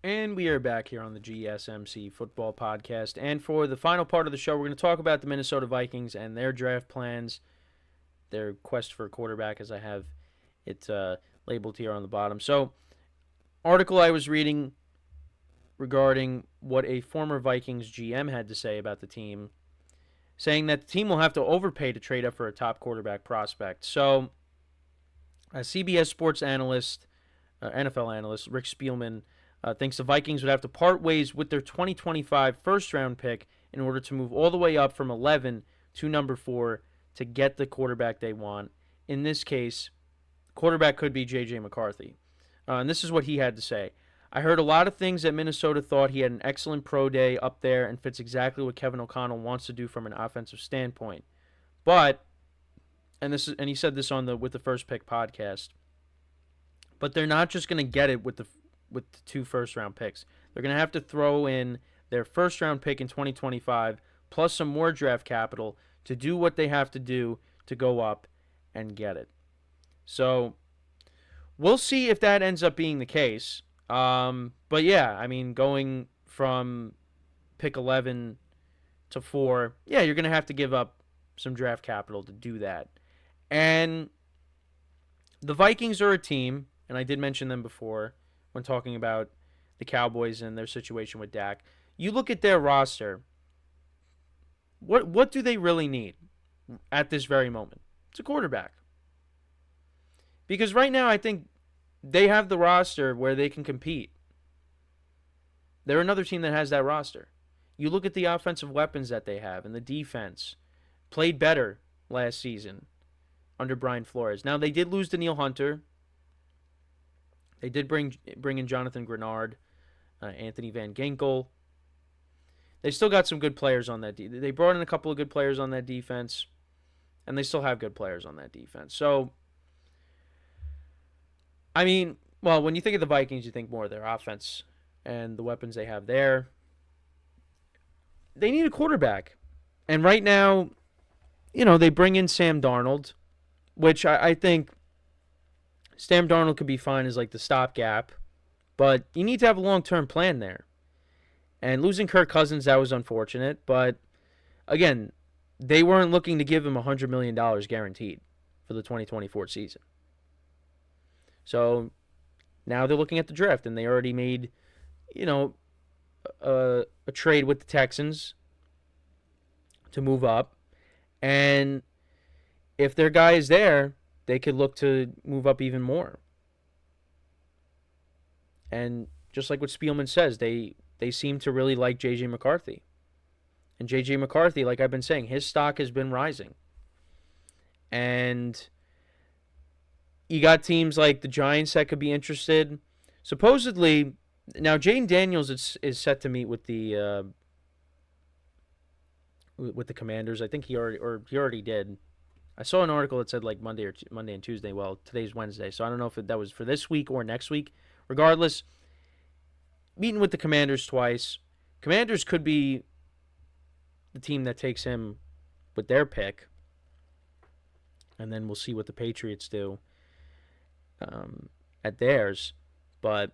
And we are back here on the GSMC Football Podcast. And for the final part of the show, we're going to talk about the Minnesota Vikings and their draft plans, their quest for a quarterback, as I have it labeled here on the bottom. So, article I was reading regarding what a former Vikings GM had to say about the team, saying that the team will have to overpay to trade up for a top quarterback prospect. So, a CBS Sports analyst, NFL analyst, Rick Spielman, thinks the Vikings would have to part ways with their 2025 first-round pick in order to move all the way up from 11 to number 4 to get the quarterback they want. In this case, quarterback could be J.J. McCarthy. And this is what he had to say. I heard a lot of things that Minnesota thought he had an excellent pro day up there and fits exactly what Kevin O'Connell wants to do from an offensive standpoint. But, and he said this on the With the First Pick podcast, but they're not just going to get it with the 2 first-round picks. They're going to have to throw in their first-round pick in 2025 plus some more draft capital to do what they have to do to go up and get it. So we'll see if that ends up being the case. But yeah, I mean, going from pick 11 to 4, yeah, you're going to have to give up some draft capital to do that. And the Vikings are a team, and I did mention them before when talking about the Cowboys and their situation with Dak. You look at their roster, what do they really need at this very moment? It's a quarterback. Because right now I think they have the roster where they can compete. They're another team that has that roster. You look at the offensive weapons that they have and the defense. Played better last season under Brian Flores. Now, they did lose Danielle Hunter. They did bring in Jonathan Grenard, Anthony Van Ginkel. They still got some good players on that defense. They brought in a couple of good players on that defense, and they still have good players on that defense. So, I mean, well, when you think of the Vikings, you think more of their offense and the weapons they have there. They need a quarterback. And right now, they bring in Sam Darnold, which I think Sam Darnold could be fine as like the stopgap, but you need to have a long-term plan there. And losing Kirk Cousins, that was unfortunate, but again, they weren't looking to give him $100 million guaranteed for the 2024 season. So now they're looking at the draft, and they already made, a trade with the Texans to move up. And if their guy is there, they could look to move up even more. And just like what Spielman says, they seem to really like J.J. McCarthy. And J.J. McCarthy, like I've been saying, his stock has been rising. And you got teams like the Giants that could be interested. Supposedly, now Jayden Daniels is set to meet with the Commanders. I think he already did. I saw an article that said like Monday and Tuesday. Well, today's Wednesday, so I don't know if that was for this week or next week. Regardless, meeting with the Commanders twice. Commanders could be the team that takes him with their pick, and then we'll see what the Patriots do at theirs. But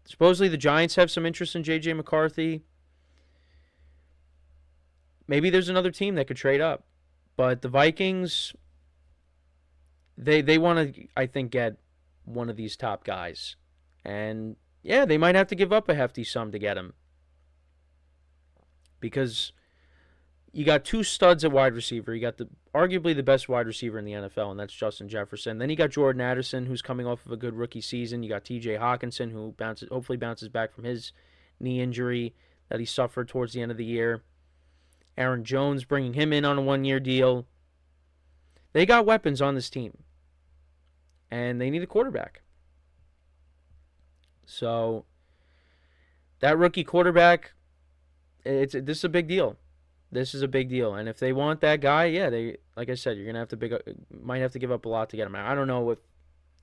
supposedly the Giants have some interest in J.J. McCarthy. Maybe there's another team that could trade up. But the Vikings, they want to, I think, get one of these top guys. And, yeah, they might have to give up a hefty sum to get him. Because you got 2 studs at wide receiver. You got arguably the best wide receiver in the NFL, and that's Justin Jefferson. Then you got Jordan Addison, who's coming off of a good rookie season. You got T.JHockenson, who hopefully bounces back from his knee injury that he suffered towards the end of the year. Aaron Jones, bringing him in on a 1-year deal. They got weapons on this team. And they need a quarterback. So, that rookie quarterback, this is a big deal. This is a big deal. And if they want that guy, yeah, like I said, you're going to have to might have to give up a lot to get him. I don't know if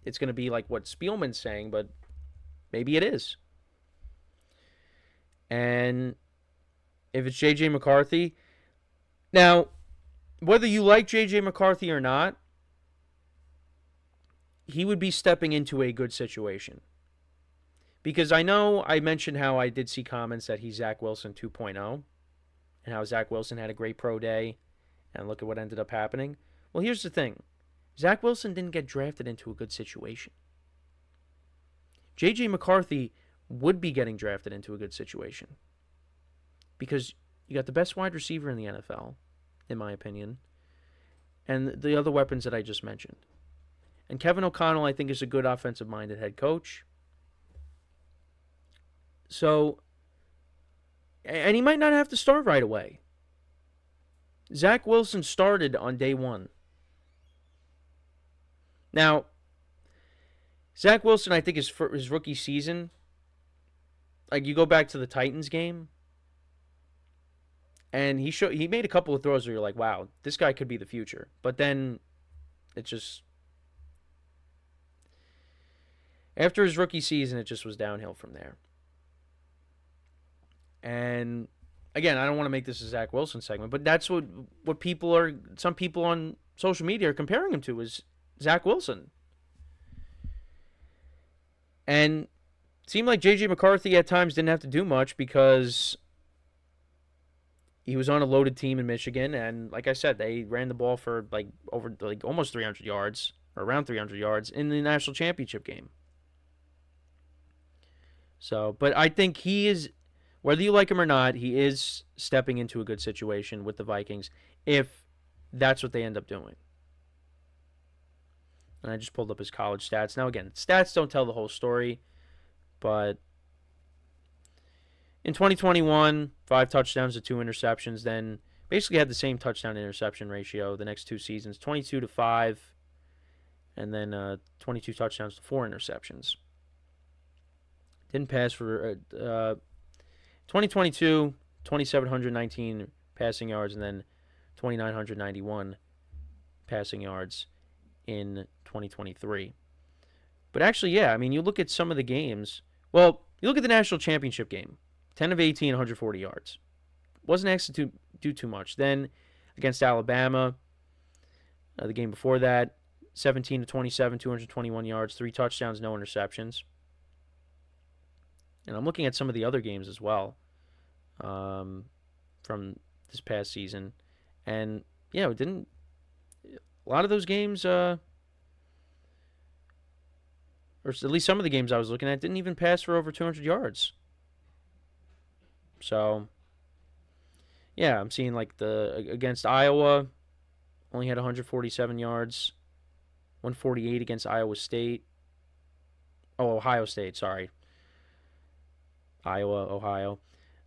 it's going to be like what Spielman's saying, but maybe it is. And if it's J.J. McCarthy, now, whether you like J.J. McCarthy or not, he would be stepping into a good situation. Because I know I mentioned how I did see comments that he's Zach Wilson 2.0 and how Zach Wilson had a great pro day and look at what ended up happening. Well, here's the thing. Zach Wilson didn't get drafted into a good situation. J.JMcCarthy would be getting drafted into a good situation because you got the best wide receiver in the NFL, in my opinion, and the other weapons that I just mentioned. And KevinO'Connell, I think, is a good offensive-minded head coach. So, and he might not have to start right away. Zach Wilson started on day one. Now, Zach Wilson, I think, his rookie season, like you go back to the Titans game, and he made a couple of throws where you're like, wow, this guy could be the future. But then it just, after his rookie season, it just was downhill from there. And again, I don't want to make this a Zach Wilson segment, but that's what some people on social media are comparing him to is Zach Wilson. And it seemed like J.J. McCarthy at times didn't have to do much because he was on a loaded team in Michigan, and like I said, they ran the ball for over almost 300 yards, or around 300 yards in the national championship game. So, but I think he is, whether you like him or not, he is stepping into a good situation with the Vikings if that's what they end up doing. And I just pulled up his college stats. Now, again, stats don't tell the whole story, but in 2021, 5 touchdowns to 2 interceptions, then basically had the same touchdown-interception ratio the next 2 seasons, 22-5, and then 22 touchdowns to 4 interceptions. Didn't pass for 2022, 2,719 passing yards, and then 2,991 passing yards in 2023. But actually, yeah, I mean, you look at some of the games. Well, you look at the national championship game, 10 of 18, 140 yards. Wasn't asked to do too much. Then against Alabama, the game before that, 17-27, 221 yards, 3 touchdowns, no interceptions. And I'm looking at some of the other games as well from this past season. And, yeah, it didn't. A lot of those games, or at least some of the games I was looking at, didn't even pass for over 200 yards. So, yeah, I'm seeing like against Iowa, only had 147 yards, 148 against Iowa State. Oh, Ohio State, sorry. Iowa, Ohio.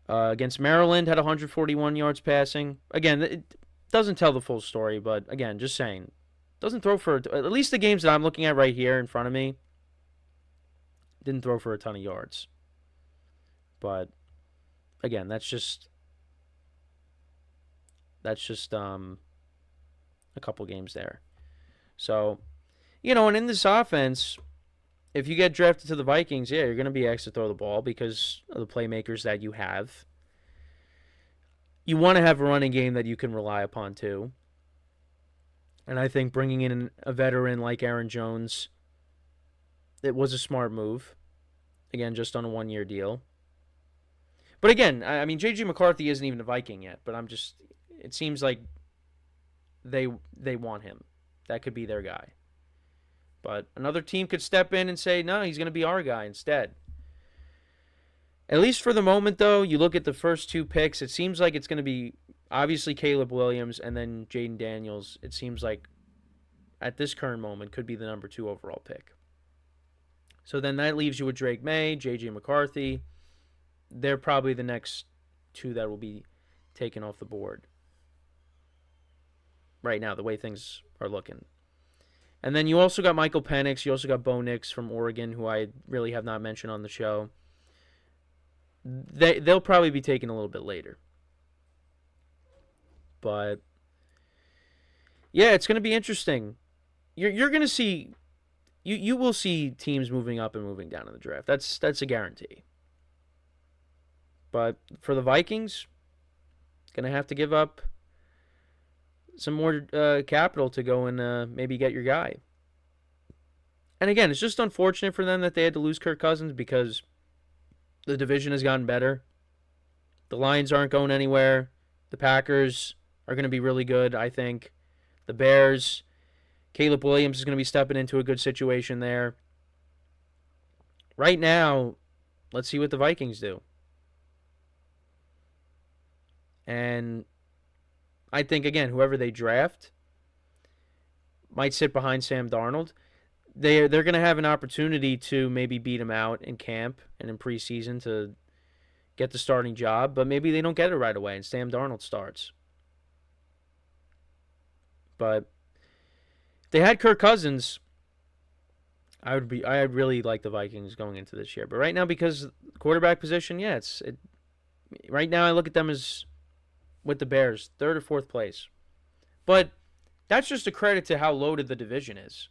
Against Maryland, had 141 yards passing. Again, it doesn't tell the full story, but again, just saying. Doesn't throw for, at least the games that I'm looking at right here in front of me, didn't throw for a ton of yards. But, again, that's just a couple games there. So, and in this offense, if you get drafted to the Vikings, yeah, you're going to be asked to throw the ball because of the playmakers that you have. You want to have a running game that you can rely upon too. And I think bringing in a veteran like Aaron Jones, it was a smart move. Again, just on a 1-year deal. But again, I mean, J.J. McCarthy isn't even a Viking yet, but it seems like they want him. That could be their guy. But another team could step in and say, no, he's going to be our guy instead. At least for the moment, though, you look at the first 2 picks, it seems like it's going to be obviously Caleb Williams and then Jayden Daniels. It seems like at this current moment could be the number 2 overall pick. So then that leaves you with Drake Maye, J.J. McCarthy. They're probably the next 2 that will be taken off the board right now, the way things are looking. And then you also got Michael Penix. You also got Bo Nix from Oregon, who I really have not mentioned on the show. They'll probably be taken a little bit later. But, yeah, it's going to be interesting. You're going to see, you will see teams moving up and moving down in the draft. That's a guarantee. But for the Vikings, going to have to give up some more capital to go and maybe get your guy. And again, it's just unfortunate for them that they had to lose Kirk Cousins because The division has gotten better. The Lions aren't going anywhere. The Packers are going to be really good, I think. The Bears, Caleb Williams is going to be stepping into a good situation there. Right now, let's see what the Vikings do. And I think, again, whoever they draft might sit behind Sam Darnold. They're going to have an opportunity to maybe beat him out in camp and in preseason to get the starting job, but maybe they don't get it right away and Sam Darnold starts. But if they had Kirk Cousins, I'd really like the Vikings going into this year. But right now, because the quarterback position, right now I look at them as with the Bears, 3rd or 4th place. But that's just a credit to how loaded the division is.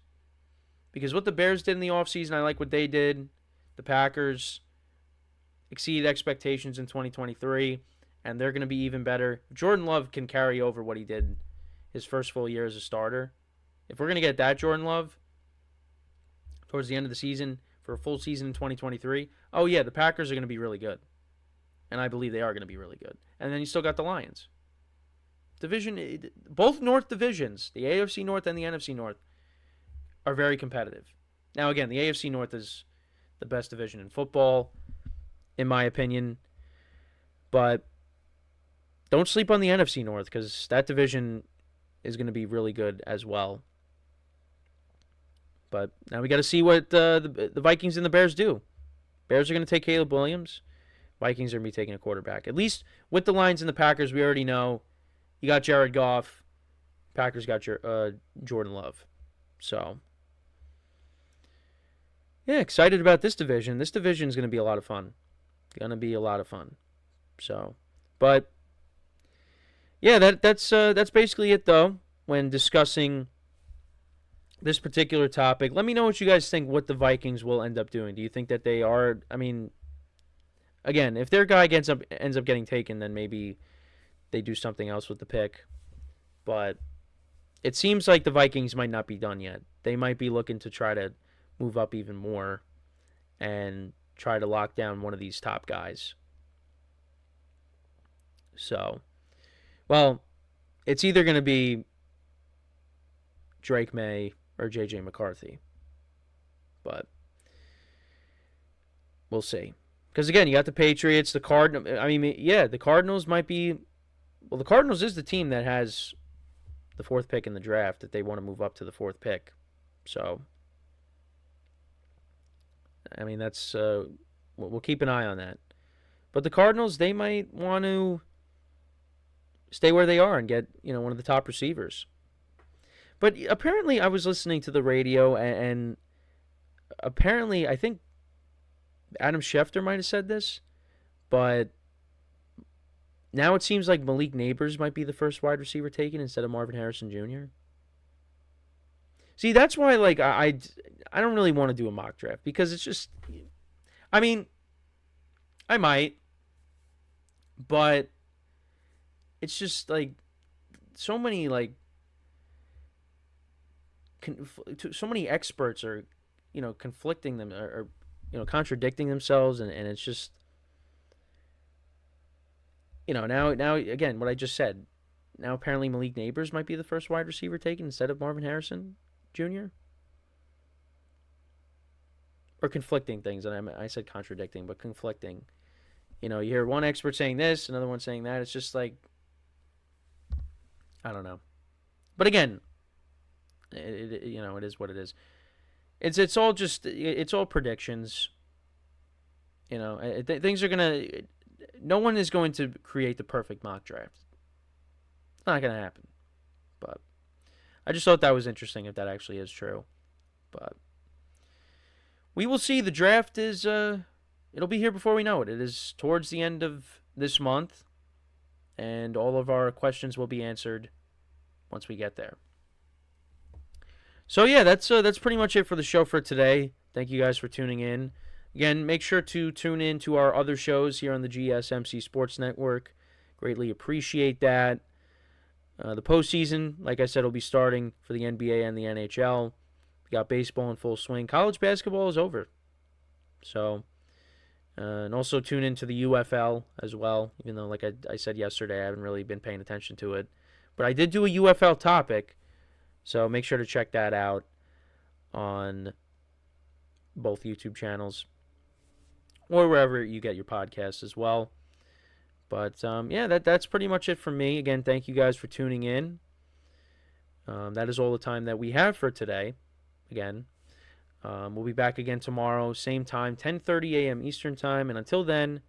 Because what the Bears did in the offseason, I like what they did. The Packers exceeded expectations in 2023, and they're going to be even better. Jordan Love can carry over what he did his first full year as a starter. If we're going to get that Jordan Love towards the end of the season for a full season in 2023, oh yeah, the Packers are going to be really good. And I believe they are going to be really good. And then you still got the Lions. Both North divisions, the AFC North and the NFC North, are very competitive. Now, again, the AFC North is the best division in football, in my opinion. But don't sleep on the NFC North because that division is going to be really good as well. But now we got to see what the Vikings and the Bears do. Bears are going to take Caleb Williams. Vikings are going to be taking a quarterback. At least with the Lions and the Packers, we already know you got Jared Goff. Packers got your Jordan Love. So, yeah, excited about this division. This division is going to be a lot of fun. So, but yeah, that's basically it though. When discussing this particular topic, let me know what you guys think. What the Vikings will end up doing. Do you think that they are? I mean, again, if their guy ends up getting taken, then maybe they do something else with the pick. But it seems like the Vikings might not be done yet. They might be looking to try to move up even more and try to lock down one of these top guys. So, well, it's either going to be Drake Maye or J.JMcCarthy. But we'll see. Because, again, you got the Patriots, the Cardinals. I mean, yeah, the Cardinals might be... Well, the Cardinals is the team that has the 4th pick in the draft that they want to move up to the 4th pick. So, I mean, that's... we'll keep an eye on that. But the Cardinals, they might want to stay where they are and get, one of the top receivers. But apparently, I was listening to the radio, and apparently, I think Adam Schefter might have said this, but now it seems like Malik Neighbors might be the first wide receiver taken instead of Marvin Harrison Jr. See, that's why, like, I don't really want to do a mock draft because it's just, I mean, I might, but it's just like so many so many experts are, conflicting them or contradicting themselves, and it's just, now again, what I just said, now apparently Malik Neighbors might be the first wide receiver taken instead of Marvin Harrison Jr. Or conflicting things, and I said contradicting, but conflicting. You hear one expert saying this, another one saying that. It's just like, I don't know. But again, it is what it is. It's all predictions. Things are gonna. No one is going to create the perfect mock draft. It's not gonna happen. But I just thought that was interesting if that actually is true. But we will see. The draft is it'll be here before we know it. It is towards the end of this month, and all of our questions will be answered once we get there. So yeah, that's pretty much it for the show for today. Thank you guys for tuning in. Again, make sure to tune in to our other shows here on the GSMC Sports Network. Greatly appreciate that. The postseason, like I said, will be starting for the NBA and the NHL. We got baseball in full swing. College basketball is over. So, And also tune into the UFL as well, even though, like I said yesterday, I haven't really been paying attention to it. But I did do a UFL topic, so make sure to check that out on both YouTube channels or wherever you get your podcasts as well. But, yeah, that's pretty much it from me. Again, thank you guys for tuning in. That is all the time that we have for today. Again, we'll be back again tomorrow, same time, 10:30 a.m. Eastern Time. And until then,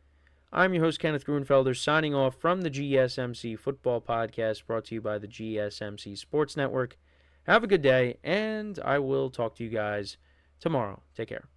I'm your host, Kenneth Grunfelder, signing off from the GSMC Football Podcast, brought to you by the GSMC Sports Network. Have a good day, and I will talk to you guys tomorrow. Take care.